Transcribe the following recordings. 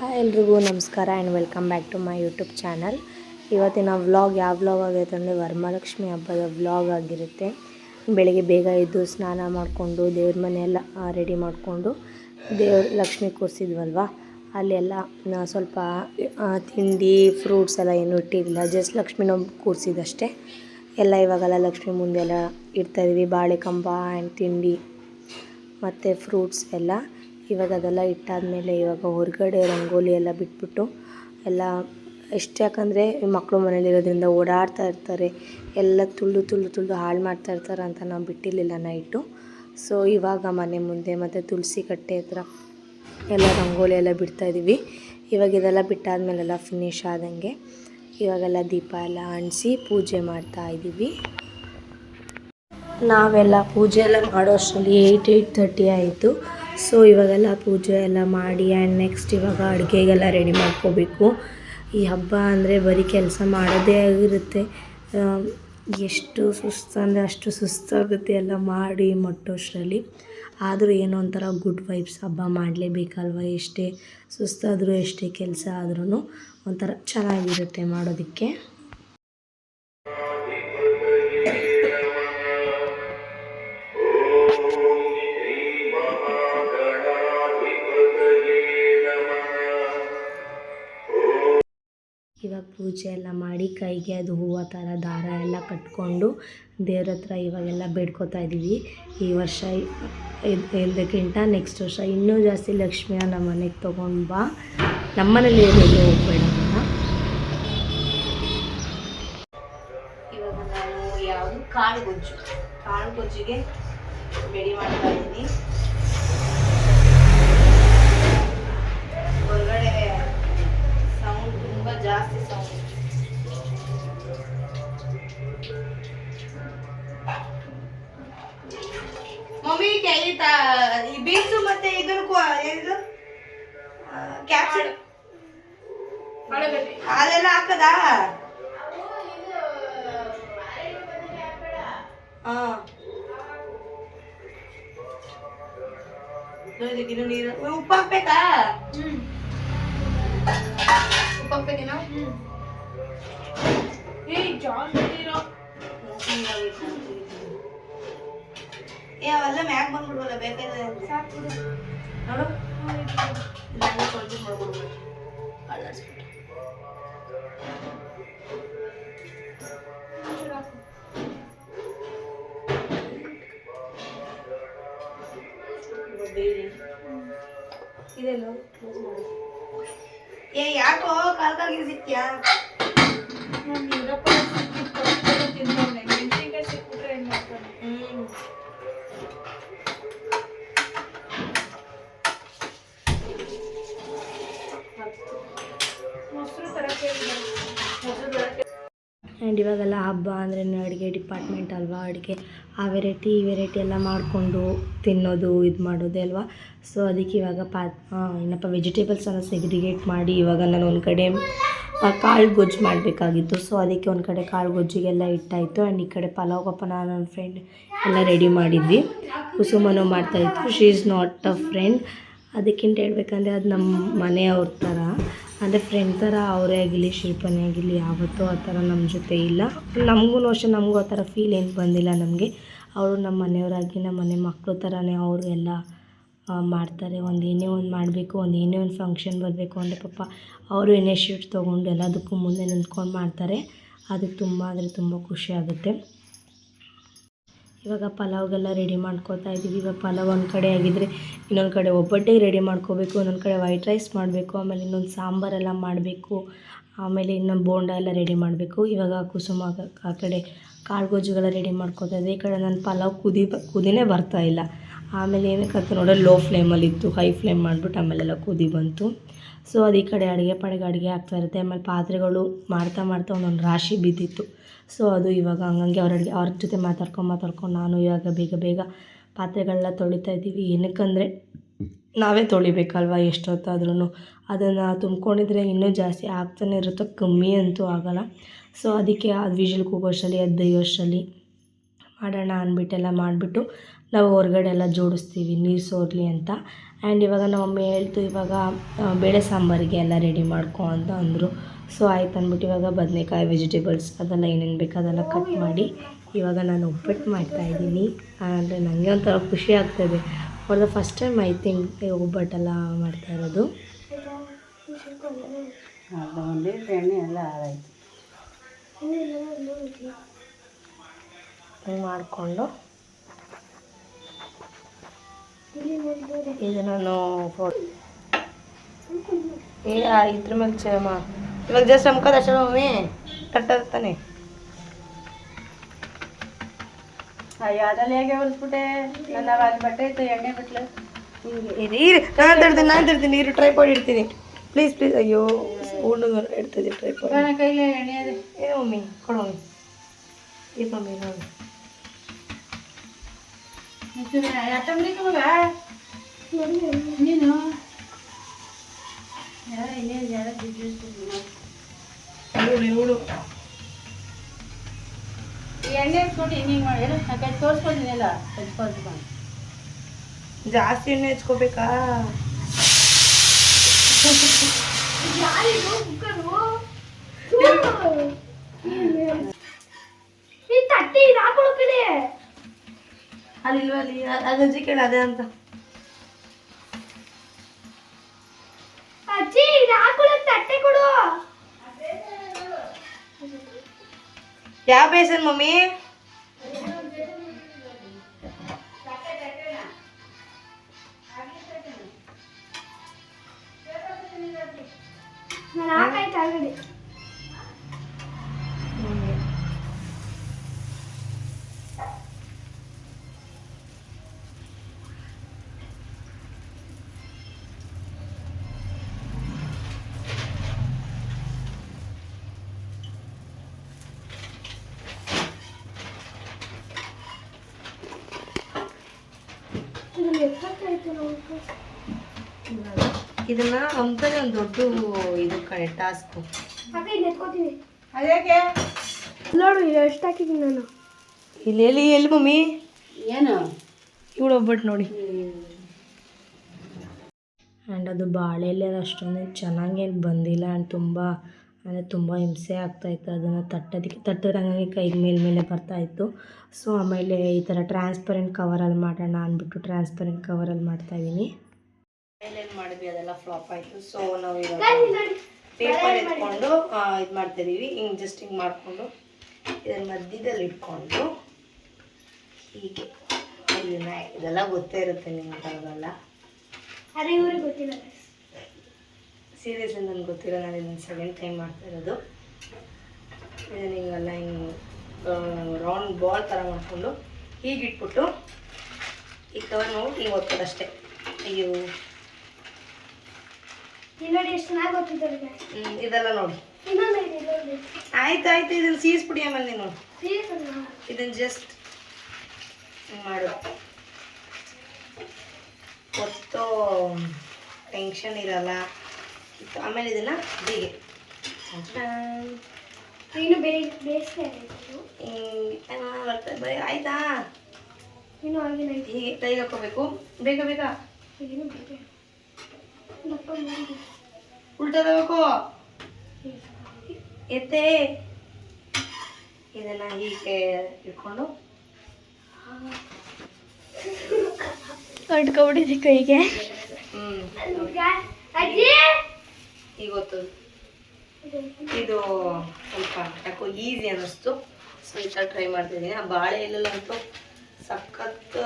Hi ಎಲ್ರಿಗೂ ನಮಸ್ಕಾರ and welcome back to my YouTube channel. ಇವತ್ತಿನ ವ್ಲಾಗ್ ಯಾವ ವ್ಲಾಗ್ ಆಗೈತೆ ಅಂದರೆ ವರಮಹಾಲಕ್ಷ್ಮಿ ಹಬ್ಬದ ವ್ಲಾಗ್ ಆಗಿರುತ್ತೆ. ಬೆಳಗ್ಗೆ ಬೇಗ ಎದ್ದು ಸ್ನಾನ ಮಾಡಿಕೊಂಡು ದೇವ್ರ ಮನೆಯೆಲ್ಲ ರೆಡಿ ಮಾಡಿಕೊಂಡು ಲಕ್ಷ್ಮಿ ಕೂರಿಸಿದ್ವಲ್ವ, ಅಲ್ಲೆಲ್ಲ ಸ್ವಲ್ಪ ತಿಂಡಿ ಫ್ರೂಟ್ಸ್ ಎಲ್ಲ ಏನೂ ಇಟ್ಟಿರಲಿಲ್ಲ, ಜಸ್ಟ್ ಲಕ್ಷ್ಮಿನ ಕೂರಿಸಿದಷ್ಟೇ. ಎಲ್ಲ ಇವಾಗೆಲ್ಲ ಲಕ್ಷ್ಮಿ ಮುಂದೆಲ್ಲ ಇಡ್ತಾಯಿದ್ವಿ, ಬಾಳೆಕಂಬ ಆ್ಯಂಡ್ ತಿಂಡಿ ಮತ್ತು ಫ್ರೂಟ್ಸ್ ಎಲ್ಲ. ಇವಾಗ ಅದೆಲ್ಲ ಇಟ್ಟಾದಮೇಲೆ ಇವಾಗ ಹೊರಗಡೆ ರಂಗೋಲಿ ಎಲ್ಲ ಬಿಟ್ಬಿಟ್ಟು ಎಲ್ಲ ಯಾಕಂದರೆ ಮಕ್ಕಳು ಮನೇಲಿರೋದ್ರಿಂದ ಓಡಾಡ್ತಾ ಇರ್ತಾರೆ, ಎಲ್ಲ ತುಳಿದು ಹಾಳು ಮಾಡ್ತಾಯಿರ್ತಾರೆ ಅಂತ ನಾವು ಬಿಟ್ಟಿರಲಿಲ್ಲ ನೈಟು. ಸೊ ಇವಾಗ ಮನೆ ಮುಂದೆ ಮತ್ತು ತುಳಸಿ ಕಟ್ಟೆ ಹತ್ರ ಎಲ್ಲ ರಂಗೋಲಿ ಎಲ್ಲ ಬಿಡ್ತಾಯಿದ್ದೀವಿ. ಇವಾಗ ಇದೆಲ್ಲ ಬಿಟ್ಟಾದಮೇಲೆಲ್ಲ ಫಿನಿಶ್ ಆದಂಗೆ ಇವಾಗೆಲ್ಲ ದೀಪ ಎಲ್ಲ ಅಂಟಿಸಿ ಪೂಜೆ ಮಾಡ್ತಾಯಿದ್ದೀವಿ. ನಾವೆಲ್ಲ ಪೂಜೆ ಎಲ್ಲ ಮಾಡೋ ಅಷ್ಟರಲ್ಲಿ 8:30 ಆಯಿತು. ಸೊ ಇವಾಗೆಲ್ಲ ಪೂಜೆ ಎಲ್ಲ ಮಾಡಿ ಆ್ಯಂಡ್ ನೆಕ್ಸ್ಟ್ ಇವಾಗ ಅಡುಗೆಗೆಲ್ಲ ರೆಡಿ ಮಾಡ್ಕೋಬೇಕು. ಈ ಹಬ್ಬ ಅಂದರೆ ಬರೀ ಕೆಲಸ ಮಾಡೋದೇ ಆಗಿರುತ್ತೆ, ಎಷ್ಟು ಸುಸ್ತು ಅಂದರೆ ಅಷ್ಟು ಸುಸ್ತಾಗುತ್ತೆ ಎಲ್ಲ ಮಾಡಿ ಮಟ್ಟೋಷ್ಟರಲ್ಲಿ. ಆದರೂ ಏನೋ ಒಂಥರ ಗುಡ್ ವೈಬ್ಸ್, ಹಬ್ಬ ಮಾಡಲೇಬೇಕಲ್ವ, ಎಷ್ಟೇ ಸುಸ್ತಾದರೂ ಎಷ್ಟೇ ಕೆಲಸ ಆದ್ರೂ ಒಂಥರ ಚೆನ್ನಾಗಿರುತ್ತೆ ಮಾಡೋದಕ್ಕೆ. ಇವಾಗ ಪೂಜೆ ಎಲ್ಲ ಮಾಡಿ ಕೈಗೆ ಅದು ಹೂವು ಥರ ದಾರ ಎಲ್ಲ ಕಟ್ಕೊಂಡು ದೇವ್ರ ಹತ್ರ ಇವಾಗೆಲ್ಲ ಬೇಡ್ಕೋತಾ ಇದ್ದೀವಿ. ಈ ವರ್ಷ ಇದಕ್ಕಿಂತ ನೆಕ್ಸ್ಟ್ ವರ್ಷ ಇನ್ನೂ ಜಾಸ್ತಿ ಲಕ್ಷ್ಮಿಯ ನಮ್ಮ ಮನೆಗೆ ತೊಗೊಂಡು ಬಾ, ನಮ್ಮನೇಲಿ ಎಲ್ಲೂ ಹೋಗ್ಬೇಡ ಅಂತ. ಇವಾಗ ನಾನು ಯಾವುದು ಕಾಳು ಗೊಜ್ಜಿಗೆ ರೆಡಿ ಮಾಡ್ತಾ ಇದ್ದೀನಿ. ಹೊರಗಡೆ ಸೌಂಡ್ ತುಂಬ ಜಾಸ್ತಿ ಸೌಂಡ್. ಮಮ್ಮಿ ಈ ಬೀನ್ಸು ಮತ್ತೆ ಇದಕ್ಕೂ ಏನು ಕ್ಯಾಪ್ಸಿಕಮ್ ಅದೆಲ್ಲ ಹಾಕದಾ? ಇದಕ್ಕಿನ್ನು ನೀರು ಉಪ್ಪು ಹಾಕ್ಬೇಕಾ? ಉಪ್ಪು ಹಾಕ್ಬೇಕೇನೋ? ಅವೆಲ್ಲ ಮ್ಯಾಕ್ ಬಂದ್ಬಿಡ್ವಲ್ಲ, ಬೇಕಾದ್ರೆ ನೋಡು ಮಾಡ್ಬಿಡ್ಬೋದು. ಇದೆಲ್ಲ ಯಾಕೋ ಕಾಲ್ಕಾಲ್ಗೆ ಸಿಕ್ತ್ಯಾ? ಆ್ಯಂಡ್ ಇವಾಗೆಲ್ಲ ಹಬ್ಬ ಅಂದ್ರೆ ಅಡುಗೆ ಡಿಪಾರ್ಟ್ಮೆಂಟ್ ಅಲ್ವಾ, ಅಡುಗೆ ಆ ವೆರೈಟಿ ಈ ವೆರೈಟಿ ಎಲ್ಲ ಮಾಡಿಕೊಂಡು ತಿನ್ನೋದು ಇದು ಮಾಡೋದೇ ಅಲ್ವಾ. ಸೊ ಅದಕ್ಕೆ ಇವಾಗ ಏನಪ್ಪ ವೆಜಿಟೇಬಲ್ಸ್ ಎಲ್ಲ ಸೆಗ್ರಿಗೇಟ್ ಮಾಡಿ ಇವಾಗ ನಾನು ಒಂದು ಕಡೆ ಕಾಳು ಗೊಜ್ಜು ಮಾಡಬೇಕಾಗಿತ್ತು. ಸೊ ಅದಕ್ಕೆ ಒಂದು ಕಡೆ ಕಾಳು ಗೊಜ್ಜಿಗೆಲ್ಲ ಇಟ್ಟಾಯಿತು. ಆ್ಯಂಡ್ ಈ ಕಡೆ ಪಲಾವ್ಗಪ್ಪ ನಾನು ನನ್ನ ಫ್ರೆಂಡ್ ಎಲ್ಲ ರೆಡಿ ಮಾಡಿದ್ವಿ. ಕುಸುಮನೂ ಮಾಡ್ತಾಯಿತ್ತು. She is not a friend, ಅದಕ್ಕಿಂತ ಹೇಳ್ಬೇಕಂದ್ರೆ ಅದು ನಮ್ಮ ಮನೆಯವ್ರ ಥರ, ಅಂದರೆ ಫ್ರೆಂಡ್ ಥರ. ಅವರೇ ಆಗಿರಲಿ ಶಿಲ್ಪನೇ ಆಗಿರಲಿ ಯಾವತ್ತೂ ಆ ಥರ ನಮ್ಮ ಜೊತೆ ಇಲ್ಲ. ನಮಗೂ ಅಷ್ಟೇ, ನಮಗೂ ಆ ಥರ ಫೀಲ್ ಏನು ಬಂದಿಲ್ಲ ನಮಗೆ. ಅವರು ನಮ್ಮ ಮನೆಯವರಾಗಿ ನಮ್ಮ ಮನೆ ಮಕ್ಕಳು ಥರನೇ ಅವರು ಎಲ್ಲ ಮಾಡ್ತಾರೆ. ಏನೇ ಒಂದು ಮಾಡಬೇಕು, ಏನೇ ಒಂದು ಫಂಕ್ಷನ್ ಬರಬೇಕು ಅಂದರೆ ಪಾಪ ಅವರು ಇನಿಷಿಯೇಟ್ ತೊಗೊಂಡು ಎಲ್ಲದಕ್ಕೂ ಮುಂದೆ ನಿಂತ್ಕೊಂಡು ಮಾಡ್ತಾರೆ. ಅದು ತುಂಬ ಅಂದರೆ ತುಂಬ ಖುಷಿ ಆಗುತ್ತೆ. ಇವಾಗ ಪಲಾವ್ಗೆಲ್ಲ ರೆಡಿ ಮಾಡ್ಕೋತಾ ಇದ್ದೀವಿ. ಇವಾಗ ಪಲಾವ್ ಒಂದು ಕಡೆ ಆಗಿದ್ದರೆ ಇನ್ನೊಂದು ಕಡೆ ಒಬ್ಬಟ್ಟಿಗೆ ರೆಡಿ ಮಾಡ್ಕೋಬೇಕು, ಇನ್ನೊಂದು ಕಡೆ ವೈಟ್ ರೈಸ್ ಮಾಡಬೇಕು, ಆಮೇಲೆ ಇನ್ನೊಂದು ಸಾಂಬಾರೆಲ್ಲ ಮಾಡಬೇಕು, ಆಮೇಲೆ ಇನ್ನೊಂದು ಬೋಂಡ ಎಲ್ಲ ರೆಡಿ ಮಾಡಬೇಕು. ಇವಾಗ ಕುಸುಮ ಆ ಕಡೆ ಕಾಳು ಗೊಜ್ಜುಗೆಲ್ಲ ರೆಡಿ ಮಾಡ್ಕೋತಾ ಇದೆ. ಈ ಕಡೆ ನನ್ನ ಪಲಾವ್ ಕುದಿನೇ ಬರ್ತಾಯಿಲ್ಲ. ಆಮೇಲೆ ಏನಕ್ಕಂತ ನೋಡೋ ಲೋ ಫ್ಲೇಮಲ್ಲಿತ್ತು, ಹೈ ಫ್ಲೇಮ್ ಮಾಡಿಬಿಟ್ಟು ಆಮೇಲೆಲ್ಲ ಕುದಿ ಬಂತು. ಸೊ ಅದು ಈ ಕಡೆ ಅಡುಗೆ ಆಗ್ತಾಯಿರುತ್ತೆ. ಆಮೇಲೆ ಪಾತ್ರೆಗಳು ಮಾಡ್ತಾ ಒಂದೊಂದು ರಾಶಿ ಬಿದ್ದಿತ್ತು. ಸೊ ಅದು ಇವಾಗ ಹಂಗಂಗೆ ಅವ್ರ ಜೊತೆ ಮಾತಾಡ್ಕೊಂಡು ನಾನು ಇವಾಗ ಬೇಗ ಪಾತ್ರೆಗಳನ್ನ ತೊಳಿತಾ ಇದ್ದೀವಿ. ಏನಕ್ಕಂದರೆ ನಾವೇ ತೊಳಿಬೇಕಲ್ವ ಎಷ್ಟೊತ್ತಾದ್ರೂ. ಅದನ್ನು ತುಂಬ್ಕೊಂಡಿದ್ರೆ ಇನ್ನೂ ಜಾಸ್ತಿ ಆಗ್ತಾನೆ ಇರುತ್ತೆ, ಕಮ್ಮಿ ಅಂತೂ ಆಗೋಲ್ಲ. ಸೊ ಅದಕ್ಕೆ ಅದು ವಿಷಲ್ ಕೂಗೋಷ್ಟರಲ್ಲಿ ಎದ್ದು ಅಷ್ಟರಲ್ಲಿ ಮಾಡೋಣ ಅಂದ್ಬಿಟ್ಟೆಲ್ಲ ಮಾಡಿಬಿಟ್ಟು ನಾವು ಹೊರಗಡೆ ಎಲ್ಲ ಜೋಡಿಸ್ತೀವಿ ನೀರು ಸೋರಲಿ ಅಂತ. ಆ್ಯಂಡ್ ಇವಾಗ ನಮ್ಮ ಮಮ್ಮಿ ಹೇಳ್ತು ಇವಾಗ ಬೇಳೆ ಸಾಂಬಾರಿಗೆ ಎಲ್ಲ ರೆಡಿ ಮಾಡ್ಕೊ ಅಂತ ಅಂದರು. ಸೊ ಆಯ್ತು ಅಂದ್ಬಿಟ್ಟು ಇವಾಗ ಬದನೇಕಾಯಿ ವೆಜಿಟೇಬಲ್ಸ್ ಅದೆಲ್ಲ ಏನೇನು ಬೇಕು ಅದೆಲ್ಲ ಕಟ್ ಮಾಡಿ ಇವಾಗ ನಾನು ಉಪ್ಪಿಟ್ಟು ಮಾಡ್ತಾಯಿದ್ದೀನಿ. ಅಂದರೆ ನನಗೆ ಒಂಥರ ಖುಷಿ ಆಗ್ತಾಯಿದೆ. For the first time I think ಒಬ್ಬಟ್ಟೆಲ್ಲ ಮಾಡ್ತಾ ಇರೋದು. ಎಣ್ಣೆ ಎಲ್ಲ ಆಯ್ತು ಹಿಂಗೆ ಮಾಡಿಕೊಂಡು ಇದು ನಾನು ಇದ್ರ ಮೇಲೆ ಇವಾಗ ಜಸ್ಟ್ ನಮ್ಕದ ಅಷ್ಟೇ ಮಮ್ಮಿ ಕಟ್ಟಿರ್ತಾನೆ. ಅಯ್ಯೋ ಅದೆಲ್ಲ ಹೇಗೆ ಹೊಲಿಸ್ಬಿಟ್ಟೆ ನನ್ನ ಅಲ್ಲಿ ಬಟ್ಟೆ ಇತ್ತು ಎಣ್ಣೆ ಬಿಟ್ಲು ನೀರು ನಾನು ತರ್ತೀನಿ ನೀರು ಟ್ರೈಪಾಡ್ ಇಡ್ತೀನಿ ಪ್ಲೀಸ್ ಪ್ಲೀಸ್. ಅಯ್ಯೋ ಸ್ಪೂನು ಇಡ್ತಿದ್ದೆ ಟ್ರೈಪಾಡ್. ನನ್ನ ಕೈಲಿ ಎಣ್ಣೆ ಅದೇ ಏನು ಮಮ್ಮಿ ಕೊಡು ಮಮ್ಮಿ ಇದು ಮಮ್ಮಿ ನೋಡಿ ನೀನು ಇವಳು ಎಣ್ಣೆ ಹಚ್ಕೊಂಡು ಹಿಂಗೆ ಮಾಡಿ ಯಾಕೆ ತೋರಿಸ್ಕೊಳ್ತೀನಿಲ್ಲ ಹಚ್ಕೊಳ್ತೀನಿ. ಜಾಸ್ತಿ ಎಣ್ಣೆ ಹಚ್ಕೋಬೇಕಾ? ಅಲ್ಲಿಲ್ವ ಅಲ್ಲಿ ಅಜ್ಜಿ ಕೇಳ ಅದೇ ಅಂತ. ಅಜ್ಜಿ ತಟ್ಟೆ ಕೊಡು. ಯಾವ ಬೇಸನ್ ಮಮ್ಮಿ? ಇದನ್ನ ಅಂತಾನೆ ಒಂದು ದೊಡ್ಡ ಇದು ಕಡೆ ಟಾಸ್ಕ್. ಅದೇಕೆ ನೋಡು ಎಷ್ಟು ಹಾಕಿದ್ದೀನಿ ನಾನು. ಇಲ್ಲಿ ಎಲ್ಲಿ ಎಲ್ಲಿ ಮಮ್ಮಿ ಏನು ಇವಳು ಒಬ್ಬಟ್ಟು ನೋಡಿ. ಆ್ಯಂಡ್ ಅದು ಬಾಳೆ ಎಲೆ ಅಷ್ಟೊಂದು ಚೆನ್ನಾಗೇನು ಬಂದಿಲ್ಲ. ಆ್ಯಂಡ್ ತುಂಬ ಹಿಂಸೆ ಆಗ್ತಾಯಿತ್ತು ಅದನ್ನು ತಟ್ಟಿದ್ರೆ ಹಂಗಾಗಿ ಕೈಗೆ ಮೇಲೆ ಬರ್ತಾಯಿತ್ತು. ಸೊ ಆಮೇಲೆ ಈ ಥರ ಟ್ರಾನ್ಸ್ಪರೆಂಟ್ ಕವರಲ್ಲಿ ಮಾಡೋಣ ಅಂದ್ಬಿಟ್ಟು ಟ್ರಾನ್ಸ್ಪರೆಂಟ್ ಕವರಲ್ಲಿ ಮಾಡ್ತಾಯಿದ್ದೀನಿ. ಏನೇನು ಮಾಡಿದ್ವಿ ಅದೆಲ್ಲ ಫ್ಲಾಪ್ ಆಯಿತು. ಸೊ ನಾವು ಇವಾಗ ಪೇಪರ್ ಎತ್ಕೊಂಡು ಇದು ಮಾಡ್ತಾಯಿದ್ದೀವಿ. ಹಿಂಗೆ ಜಸ್ಟ್ ಹಿಂಗೆ ಮಾಡಿಕೊಂಡು ಇದನ್ನು ಮಧ್ಯದಲ್ಲಿ ಇಟ್ಕೊಂಡು ಹೀಗೆ ಇದೆಲ್ಲ ಗೊತ್ತೇ ಇರುತ್ತೆ ನಿಮಗೆಲ್ಲ. ಅದೇ ಇವ್ರಿಗೆ ಗೊತ್ತಿಲ್ಲ ಸೀರಿಯಸ್ಲಿ ನನಗೆ ಗೊತ್ತಿಲ್ಲ. ನಾನು ಇದನ್ನು ಸೆಕೆಂಡ್ ಟೈಮ್ ಮಾಡ್ತಾ ಇರೋದು. ಇದನ್ನು ಹಿಂಗೆಲ್ಲ ಹಿಂಗೆ ರೌಂಡ್ ಬಾಲ್ ಥರ ಮಾಡಿಕೊಂಡು ಹೀಗೆ ಇಟ್ಬಿಟ್ಟು ಈ ಕವರ್ ನೋಡಿ ಹಿಂಗೆ ಓದ್ಕೋದಷ್ಟೇ. ಅಯ್ಯೋ ನೋಡಿ ಎಷ್ಟು ಚೆನ್ನಾಗಿ ಗೊತ್ತಿದ್ದಾರೆ. ಇದೆಲ್ಲ ನೋಡಿ ಆಯ್ತು ಇದನ್ನು ಸೀಸ್ಬಿಡಿ. ಆಮೇಲೆ ನೀನು ಇದನ್ನು ಜಸ್ಟ್ ಮಾಡು. ಹೊತ್ತು ಟೆನ್ಷನ್ ಇರಲ್ಲ. ಆಮೇಲೆ ಇದನ್ನು ಹೀಗೆ ಬರೀ ಆಯ್ತಾ ಹೀಗೆ ಕೈಗೆ ಹಾಕೋಬೇಕು. ಬೇಗ ಉಲ್ಟಬೇಕು ಎತ್ತೆ. ಇದನ್ನು ಹೀಗೆ ಇಟ್ಕೊಂಡು ಕಟ್ಕೊಬಿಟ್ಟಿದ್ದೆ ಕೈಗೆ. ಈಗ ಗೊತ್ತದು ಇದು ಸ್ವಲ್ಪ ಯಾಕೋ ಈಸಿ ಅನ್ನಿಸ್ತು. ಸೊ ಈ ಥರ ಟ್ರೈ ಮಾಡ್ತಿದ್ದೀನಿ. ಆ ಬಾಳೆ ಎಲ್ಲಂತೂ ಸಖತ್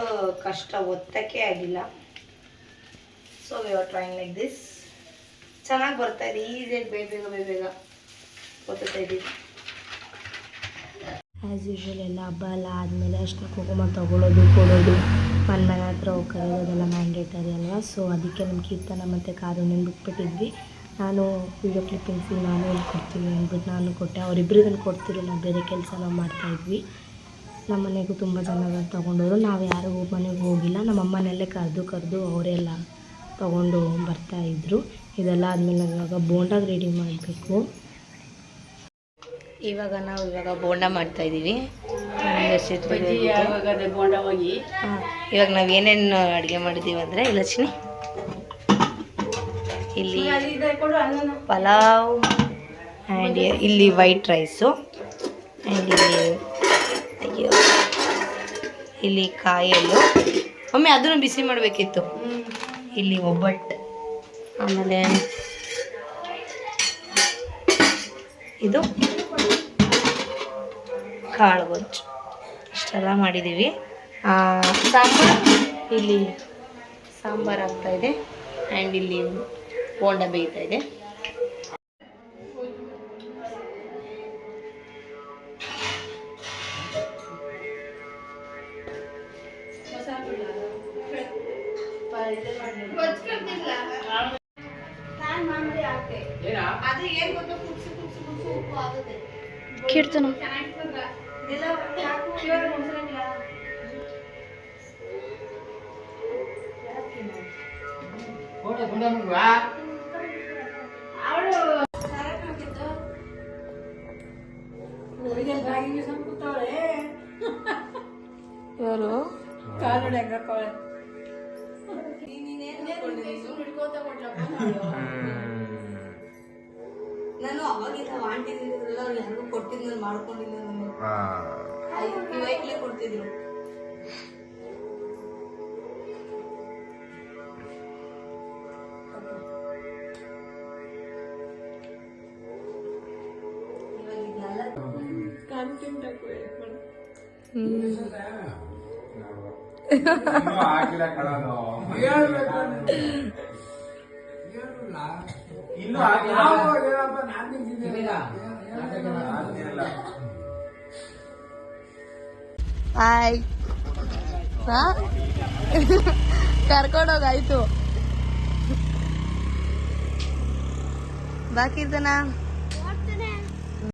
ಕಷ್ಟ, ಒತ್ತಕ್ಕೆ ಆಗಿಲ್ಲ. So we are trying like this. ಚೆನ್ನಾಗಿ ಬರ್ತಾಯಿದೆ, ಈಸಿಯಾಗಿ ಬೇಗ ಗೊತ್ತಾ ಇದ್ದೀವಿ. ಆ್ಯಸ್ ಯೂಶ್ವಲ್ ಎಲ್ಲ ಹಬ್ಬ ಎಲ್ಲ ಆದಮೇಲೆ ಅಷ್ಟು ಕುಂಕುಮ ತೊಗೊಳ್ಳೋದು ಕೊಡೋದು ಮನೆ ಹತ್ರ ಹೋಗೋದು ಅದೆಲ್ಲ ಮ್ಯಾಂಡೇಟರಿ ಅಲ್ವಾ. ಸೊ ಅದಕ್ಕೆ ನಮ್ಮ ಕೀರ್ತನ ಮತ್ತು ಕಾರುಣ್ಯನ ಬಿಟ್ಬಿಟ್ಟಿದ್ವಿ. ನಾನು ವೀಡಿಯೋ ಕ್ಲಿಪ್ಪಿಂಗ್ಸಿಗೆ ನಾನು ಇಲ್ಲಿ ಕೊಡ್ತೀನಿ ಅಂದ್ಬಿಟ್ಟು ನಾನು ಕೊಟ್ಟೆ. ಅವರಿಬ್ಬರಿಗೂ ಕೊಡ್ತಿರಲಿಲ್ಲ, ಬೇರೆ ಕೆಲಸ ನಾವು ಮಾಡ್ತಾಯಿದ್ವಿ. ನಮ್ಮ ಮನೆಗೂ ತುಂಬ ಜನ ತೊಗೊಂಡವರು. ನಾವು ಯಾರು ಮನೆಗೂ ಹೋಗಿಲ್ಲ. ನಮ್ಮ ಅಮ್ಮನೆಲ್ಲೇ ಕರೆದು ಅವರೆಲ್ಲ ತೊಗೊಂಡು ಬರ್ತಾಯಿದ್ರು. ಇದೆಲ್ಲ ಆದಮೇಲೆ ಇವಾಗ ಬೋಂಡಾಗ ರೆಡಿ ಮಾಡಬೇಕು. ಇವಾಗ ನಾವು ಬೋಂಡ ಮಾಡ್ತಾಯಿದ್ದೀವಿ. ಬಜ್ಜಿ ಆವಾಗ ಅದೇ ಬೋಂಡ ಹೋಗಿ ಇವಾಗ ನಾವು ಏನೇನು ಅಡುಗೆ ಮಾಡಿದ್ದೀವಿ ಅಂದರೆ ಲಕ್ಷ್ಮಿ ಇಲ್ಲಿ ಕೊಡು ಅನ್ನನ ಪಲಾವ್ ಆ್ಯಂಡ್ ಇಲ್ಲಿ ವೈಟ್ ರೈಸು ಆ್ಯಂಡ್ ಇಲ್ಲಿ ಅಯ್ಯೋ ಇಲ್ಲಿ ಕಾಯಲ್ಲು ಒಮ್ಮೆ ಅದನ್ನು ಬಿಸಿ ಮಾಡಬೇಕಿತ್ತು. ಇಲ್ಲಿ ಒಬ್ಬಟ್ಟು, ಆಮೇಲೆ ಇದು ಕಾಳು ಗೊಜ್ಜು, ಇಷ್ಟೆಲ್ಲ ಮಾಡಿದ್ದೀವಿ. ಸಾಂಬಾರು ಇಲ್ಲಿ ಸಾಂಬಾರು ಆಗ್ತಾಯಿದೆ ಆ್ಯಂಡ್ ಇಲ್ಲಿ ಬೋಂಡ ಬೇಯ್ತಾ ಇದೆ. ಕೀರ್ತನ ಯಾರು ಕಾಲು ಹೆಂಗಕ್ಕವಳೆ ನಾನು ಅವಾಗಿಂದ ವಾಂಟಿದ್ರಲ್ಲ ಅವ್ರು ಯಾರಿಗೂ ಕೊಟ್ಟಿದ್ನ ಮಾಡ್ಕೊಂಡಿಲ್ಲ. ನಾನು ಇವೈಕ್ಲೇ ಕೊಡ್ತಿದ್ರು. ಹಾಯ್ ಕರ್ಕೊಂಡೋಗಾಯ್ತು ಬಾಕಿ ಇರ್ತಾನ.